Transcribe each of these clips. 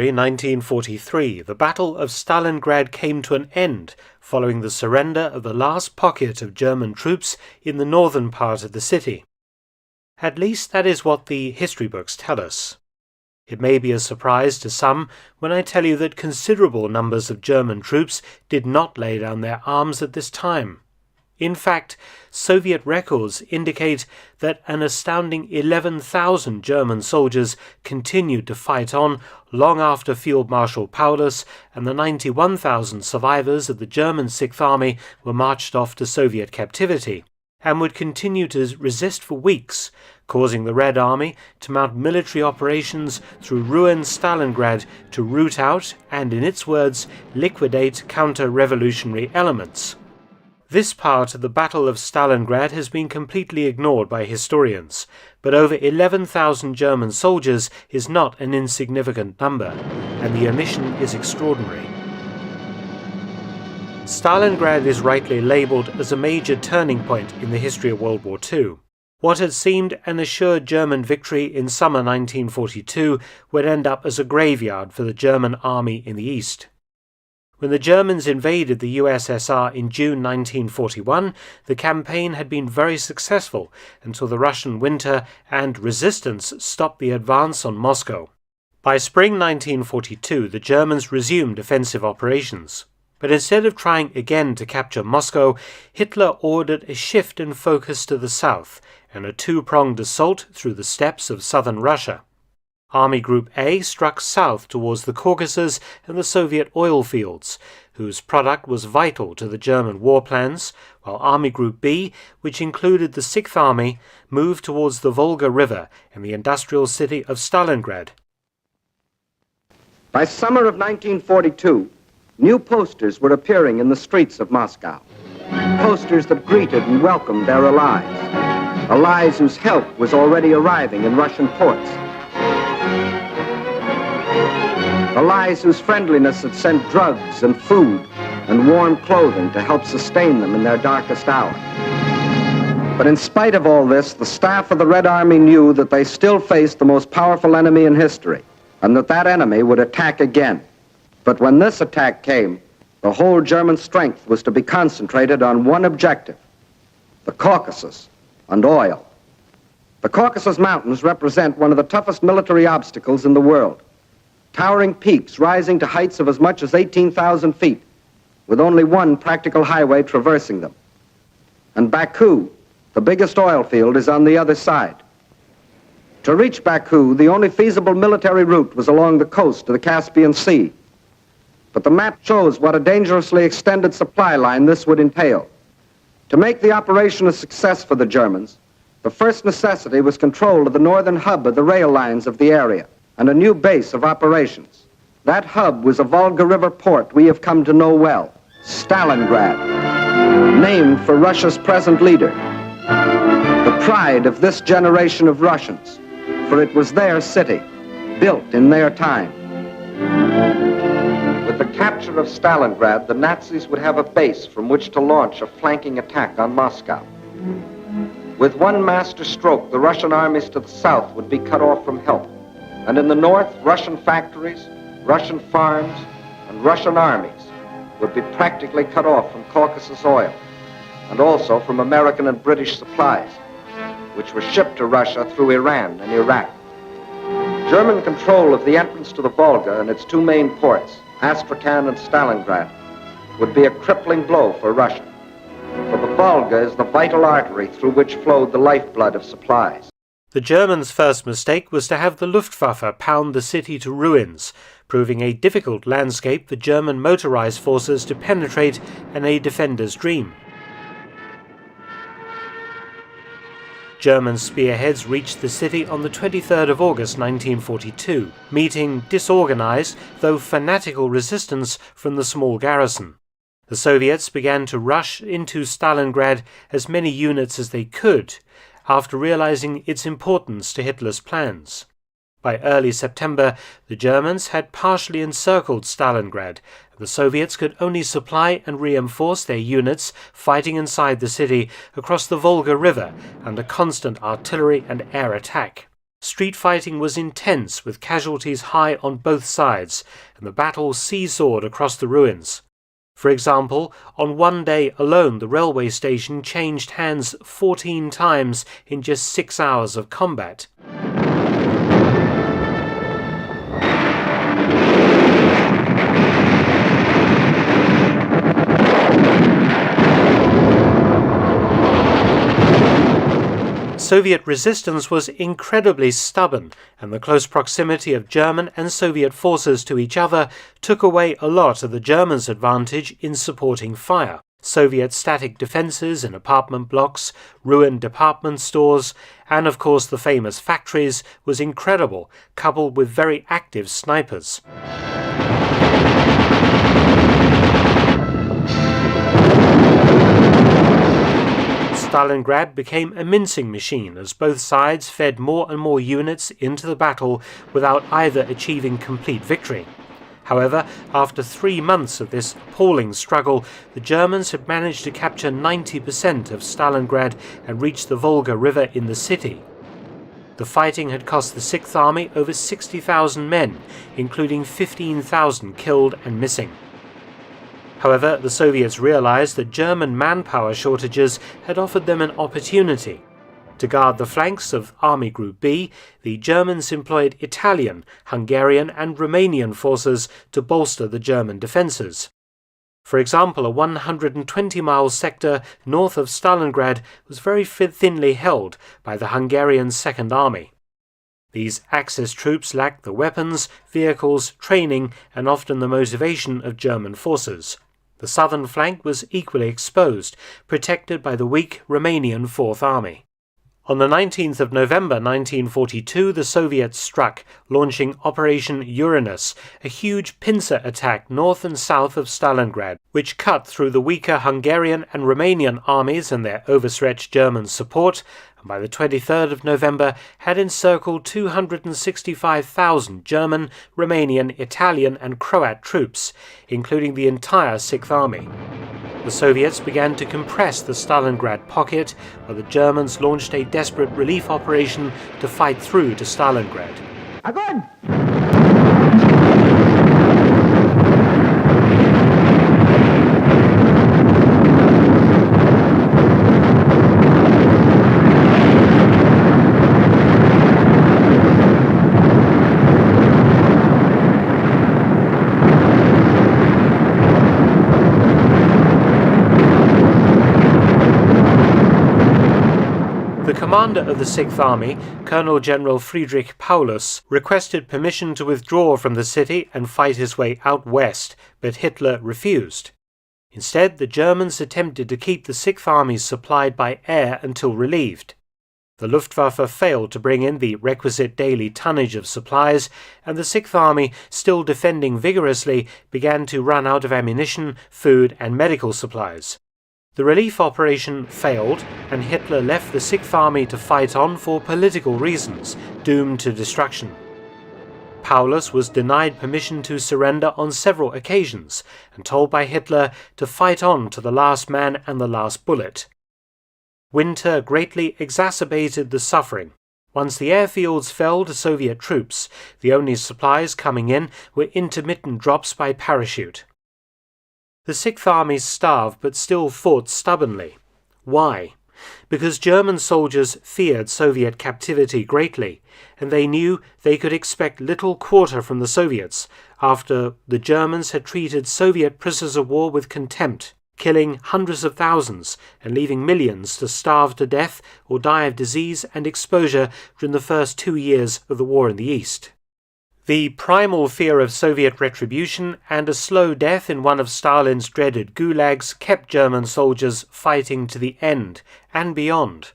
In 1943, the Battle of Stalingrad came to an end following the surrender of the last pocket of German troops in the northern part of the city. At least that is what the history books tell us. It may be a surprise to some when I tell you that considerable numbers of German troops did not lay down their arms at this time. In fact, Soviet records indicate that an astounding 11,000 German soldiers continued to fight on long after Field Marshal Paulus and the 91,000 survivors of the German Sixth Army were marched off to Soviet captivity, and would continue to resist for weeks, causing the Red Army to mount military operations through ruined Stalingrad to root out and, in its words, liquidate counter-revolutionary elements. This part of the Battle of Stalingrad has been completely ignored by historians, but over 11,000 German soldiers is not an insignificant number, and the omission is extraordinary. Stalingrad is rightly labelled as a major turning point in the history of World War II. What had seemed an assured German victory in summer 1942 would end up as a graveyard for the German army in the east. When the Germans invaded the USSR in June 1941, the campaign had been very successful until the Russian winter and resistance stopped the advance on Moscow. By spring 1942, the Germans resumed offensive operations. But instead of trying again to capture Moscow, Hitler ordered a shift in focus to the south and a two-pronged assault through the steppes of southern Russia. Army Group A struck south towards the Caucasus and the Soviet oil fields, whose product was vital to the German war plans, while Army Group B, which included the Sixth Army, moved towards the Volga River and the industrial city of Stalingrad. By summer of 1942, new posters were appearing in the streets of Moscow. Posters that greeted and welcomed their allies whose help was already arriving in Russian ports. Allies whose friendliness had sent drugs and food and warm clothing to help sustain them in their darkest hour. But in spite of all this, the staff of the Red Army knew that they still faced the most powerful enemy in history, and that enemy would attack again. But when this attack came, the whole German strength was to be concentrated on one objective: the Caucasus and oil. The Caucasus Mountains represent one of the toughest military obstacles in the world. Towering peaks rising to heights of as much as 18,000 feet, with only one practical highway traversing them. And Baku, the biggest oil field, is on the other side. To reach Baku, the only feasible military route was along the coast to the Caspian Sea. But the map shows what a dangerously extended supply line this would entail. To make the operation a success for the Germans, the first necessity was control of the northern hub of the rail lines of the area, and a new base of operations. That hub was a Volga River port we have come to know well, Stalingrad, named for Russia's present leader. The pride of this generation of Russians, for it was their city, built in their time. With the capture of Stalingrad, the Nazis would have a base from which to launch a flanking attack on Moscow. With one master stroke, the Russian armies to the south would be cut off from help. And in the north, Russian factories, Russian farms, and Russian armies would be practically cut off from Caucasus oil, and also from American and British supplies, which were shipped to Russia through Iran and Iraq. German control of the entrance to the Volga and its two main ports, Astrakhan and Stalingrad, would be a crippling blow for Russia. For the Volga is the vital artery through which flowed the lifeblood of supplies. The Germans' first mistake was to have the Luftwaffe pound the city to ruins, proving a difficult landscape for German motorized forces to penetrate and a defender's dream. German spearheads reached the city on the 23rd of August 1942, meeting disorganized, though fanatical resistance from the small garrison. The Soviets began to rush into Stalingrad as many units as they could, after realizing its importance to Hitler's plans. By early September, the Germans had partially encircled Stalingrad, and the Soviets could only supply and reinforce their units fighting inside the city across the Volga River under constant artillery and air attack. Street fighting was intense, with casualties high on both sides, and the battle seesawed across the ruins. For example, on one day alone the railway station changed hands 14 times in just 6 hours of combat. Soviet resistance was incredibly stubborn, and the close proximity of German and Soviet forces to each other took away a lot of the Germans' advantage in supporting fire. Soviet static defences in apartment blocks, ruined department stores, and of course the famous factories was incredible, coupled with very active snipers. Stalingrad became a mincing machine as both sides fed more and more units into the battle without either achieving complete victory. However, after 3 months of this appalling struggle, the Germans had managed to capture 90% of Stalingrad and reach the Volga River in the city. The fighting had cost the Sixth Army over 60,000 men, including 15,000 killed and missing. However, the Soviets realized that German manpower shortages had offered them an opportunity. To guard the flanks of Army Group B, the Germans employed Italian, Hungarian and Romanian forces to bolster the German defences. For example, a 120-mile sector north of Stalingrad was very thinly held by the Hungarian Second Army. These Axis troops lacked the weapons, vehicles, training and often the motivation of German forces. The southern flank was equally exposed, protected by the weak Romanian Fourth Army. On the 19th of November 1942, the Soviets struck, launching Operation Uranus, a huge pincer attack north and south of Stalingrad, which cut through the weaker Hungarian and Romanian armies and their overstretched German support, and by the 23rd of November had encircled 265,000 German, Romanian, Italian and Croat troops, including the entire Sixth Army. The Soviets began to compress the Stalingrad pocket, while the Germans launched a desperate relief operation to fight through to Stalingrad. Огонь! The commander of the Sixth Army, Colonel General Friedrich Paulus, requested permission to withdraw from the city and fight his way out west, but Hitler refused. Instead, the Germans attempted to keep the Sixth Army supplied by air until relieved. The Luftwaffe failed to bring in the requisite daily tonnage of supplies, and the Sixth Army, still defending vigorously, began to run out of ammunition, food and medical supplies. The relief operation failed, and Hitler left the Sixth Army to fight on for political reasons, doomed to destruction. Paulus was denied permission to surrender on several occasions, and told by Hitler to fight on to the last man and the last bullet. Winter greatly exacerbated the suffering. Once the airfields fell to Soviet troops, the only supplies coming in were intermittent drops by parachute. The Sixth Army starved but still fought stubbornly. Why? Because German soldiers feared Soviet captivity greatly, and they knew they could expect little quarter from the Soviets after the Germans had treated Soviet prisoners of war with contempt, killing hundreds of thousands and leaving millions to starve to death or die of disease and exposure during the first 2 years of the war in the East. The primal fear of Soviet retribution and a slow death in one of Stalin's dreaded gulags kept German soldiers fighting to the end and beyond.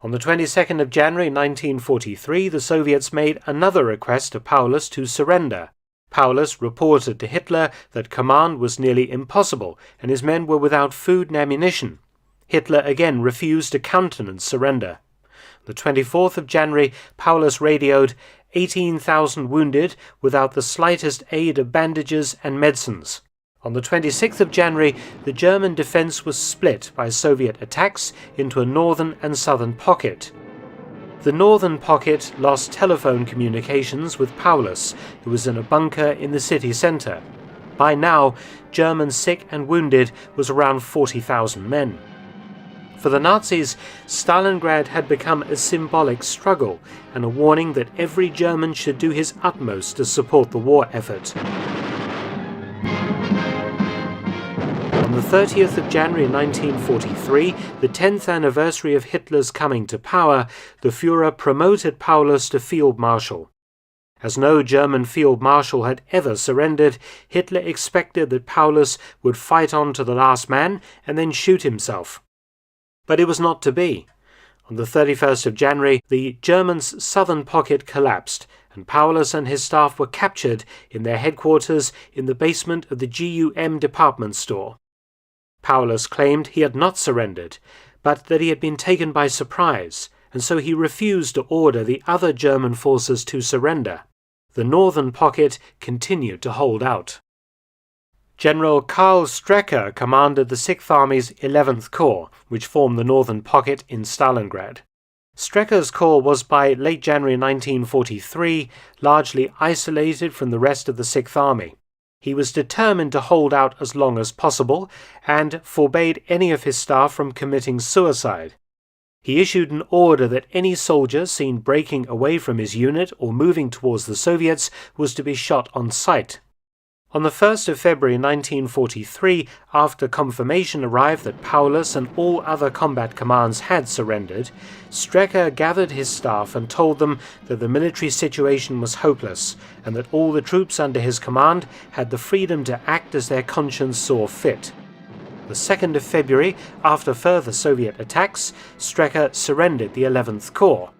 On the 22nd of January 1943, the Soviets made another request to Paulus to surrender. Paulus reported to Hitler that command was nearly impossible and his men were without food and ammunition. Hitler again refused to countenance surrender. The 24th of January, Paulus radioed 18,000 wounded without the slightest aid of bandages and medicines. On the 26th of January, the German defense was split by Soviet attacks into a northern and southern pocket. The northern pocket lost telephone communications with Paulus, who was in a bunker in the city centre. By now, German sick and wounded was around 40,000 men. For the Nazis, Stalingrad had become a symbolic struggle and a warning that every German should do his utmost to support the war effort. On the 30th of January 1943, the 10th anniversary of Hitler's coming to power, the Führer promoted Paulus to Field Marshal. As no German Field Marshal had ever surrendered, Hitler expected that Paulus would fight on to the last man and then shoot himself. But it was not to be. On the 31st of January, the Germans' southern pocket collapsed, and Paulus and his staff were captured in their headquarters in the basement of the GUM department store. Paulus claimed he had not surrendered, but that he had been taken by surprise, and so he refused to order the other German forces to surrender. The northern pocket continued to hold out. General Karl Strecker commanded the 6th Army's 11th Corps, which formed the northern pocket in Stalingrad. Strecker's corps was by late January 1943 largely isolated from the rest of the 6th Army. He was determined to hold out as long as possible and forbade any of his staff from committing suicide. He issued an order that any soldier seen breaking away from his unit or moving towards the Soviets was to be shot on sight. On the 1st of February 1943, after confirmation arrived that Paulus and all other combat commands had surrendered, Strecker gathered his staff and told them that the military situation was hopeless and that all the troops under his command had the freedom to act as their conscience saw fit. The 2nd of February, after further Soviet attacks, Strecker surrendered the 11th Corps.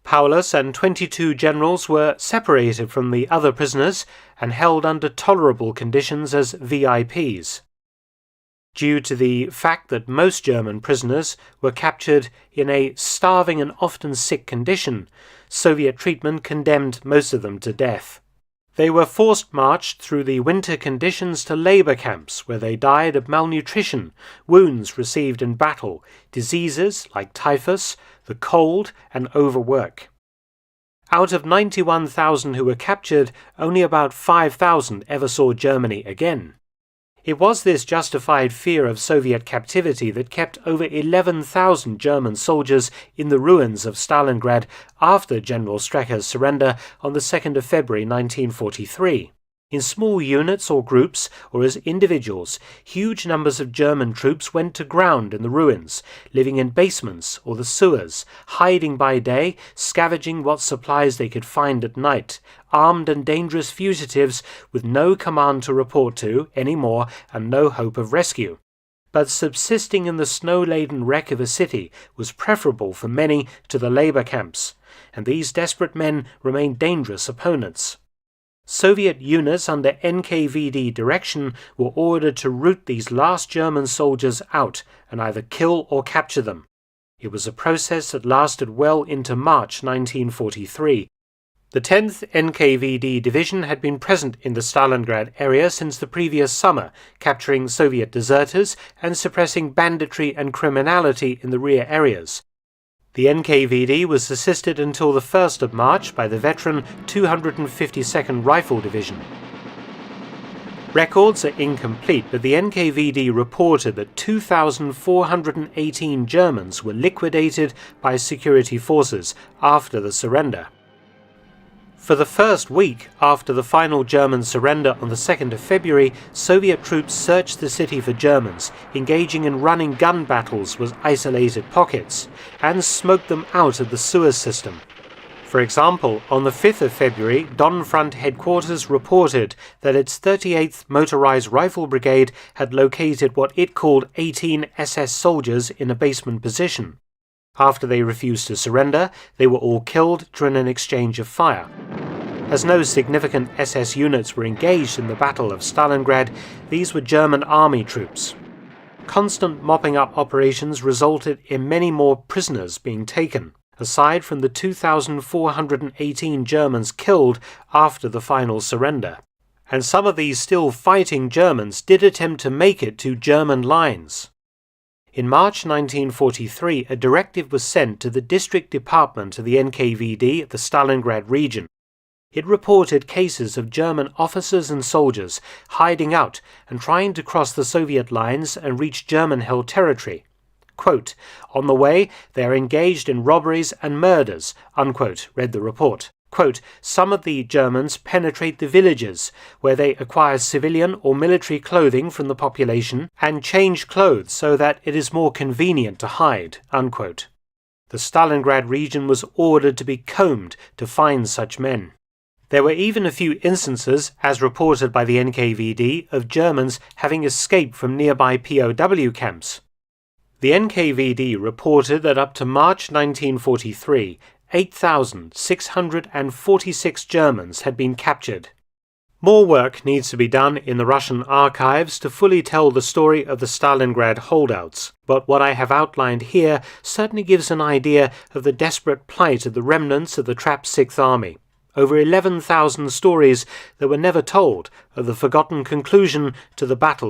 Paulus and 22 generals were separated from the other prisoners and held under tolerable conditions as VIPs. Due to the fact that most German prisoners were captured in a starving and often sick condition, Soviet treatment condemned most of them to death. They were forced marched through the winter conditions to labor camps where they died of malnutrition, wounds received in battle, diseases like typhus, the cold, and overwork. Out of 91,000 who were captured, only about 5,000 ever saw Germany again. It was this justified fear of Soviet captivity that kept over 11,000 German soldiers in the ruins of Stalingrad after General Strecker's surrender on the 2nd of February 1943. In small units or groups, or as individuals, huge numbers of German troops went to ground in the ruins, living in basements or the sewers, hiding by day, scavenging what supplies they could find at night, armed and dangerous fugitives with no command to report to anymore and no hope of rescue. But subsisting in the snow-laden wreck of a city was preferable for many to the labor camps, and these desperate men remained dangerous opponents. Soviet units under NKVD direction were ordered to root these last German soldiers out and either kill or capture them. It was a process that lasted well into March 1943. The 10th NKVD division had been present in the Stalingrad area since the previous summer, capturing Soviet deserters and suppressing banditry and criminality in the rear areas. The NKVD was assisted until the 1st of March by the veteran 252nd Rifle Division. Records are incomplete, but the NKVD reported that 2,418 Germans were liquidated by security forces after the surrender. For the first week after the final German surrender on the 2nd of February, Soviet troops searched the city for Germans, engaging in running gun battles with isolated pockets, and smoked them out of the sewer system. For example, on the 5th of February, Don Front headquarters reported that its 38th Motorized Rifle Brigade had located what it called 18 SS soldiers in a basement position. After they refused to surrender, they were all killed during an exchange of fire. As no significant SS units were engaged in the Battle of Stalingrad, these were German army troops. Constant mopping up operations resulted in many more prisoners being taken, aside from the 2,418 Germans killed after the final surrender. And some of these still fighting Germans did attempt to make it to German lines. In March 1943, a directive was sent to the District Department of the NKVD at the Stalingrad region. It reported cases of German officers and soldiers hiding out and trying to cross the Soviet lines and reach German-held territory. Quote, "On the way, they are engaged in robberies and murders," unquote, read the report. Quote, "Some of the Germans penetrate the villages, where they acquire civilian or military clothing from the population and change clothes so that it is more convenient to hide," unquote. The Stalingrad region was ordered to be combed to find such men. There were even a few instances, as reported by the NKVD, of Germans having escaped from nearby POW camps. The NKVD reported that up to March 1943, 8,646 Germans had been captured. More work needs to be done in the Russian archives to fully tell the story of the Stalingrad holdouts, but what I have outlined here certainly gives an idea of the desperate plight of the remnants of the trapped Sixth Army. Over 11,000 stories that were never told of the forgotten conclusion to the Battle